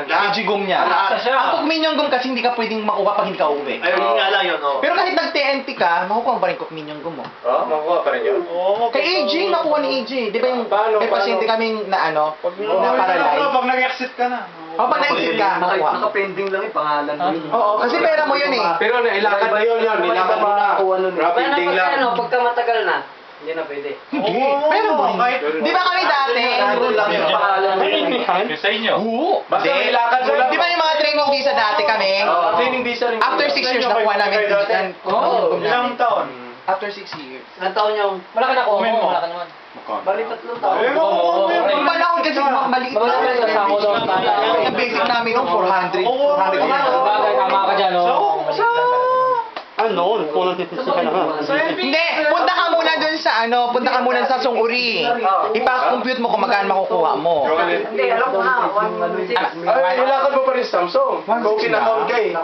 Ejigong niya. Ang Kukminyon Gum kasi hindi ka pwedeng makuha pag hindi ka uuwi. Ayun nga lang yun, Pero kahit nag-TNT ka, makukuha mo pa rin Kukminyon Gum mo. Oo, makuha pa rin yun. Kay AJ, nakuha ni AJ. Di ba yung may pasyente kaming na ano, na paralyzed? Pag nag-exit ka na. Pag na-exit ka, makuha. Naka-pending lang yung pangalan mo yun. Oo, kasi pera mo yun eh. Pero nailakad na yun. Nilakad mo na. Rapiding lang. Pagka matagal na, hindi na pwede. Hindi, pero mo rin. Di ba kami dati? Nandun lang yung pangalan mo. Yung sa inyo? Oo. Basta Hindi. nilakad mo lang. Di ba yung mga training visa dati kami? Training visa rin. After 6 years, nakuha namin Ilang taon? After 6 years. Ilang taon yung... Wala ka na kuha mo. Wala ka naman. Bali 3 taon. Yung panahon kasi maliit lang. Yung basic namin nung 400. 400 Bagay, tama ka dyan, no? Ano? Puno dito sa kanahan. Hindi, punta ka muna dun sa ano, punta ka muna sa Sunguri. Ipa-compute mo kung magkano makukuha mo. Hindi, alam ko na. Ay, nilakad mo pa rin sa Samsung. Go kinakount ka eh.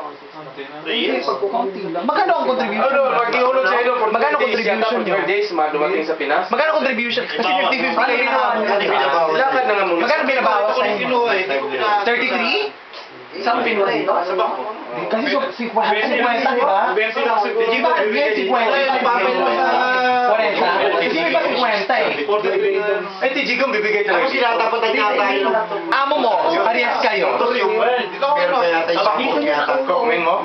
Magkano ang contribution? Ano, mag-ihulog sa'yo for Magkano 30 days. Yata contribution for nyo? 30 days, dumating sa Pinas. Magkano contribution? Kasi 50-50 kayo na. Nilakad na nga muna. Magkano binabawas sa inyo? 33? Isang Pinoy dito. Kasi 50, di ba? Di ba? 50 yung papel mo sa 40. Kasi iba 50 eh. Ay, Tijigong bibigay talaga. Amo mo, parehas kayo. Meron kaya tayo sa Kokmin mo?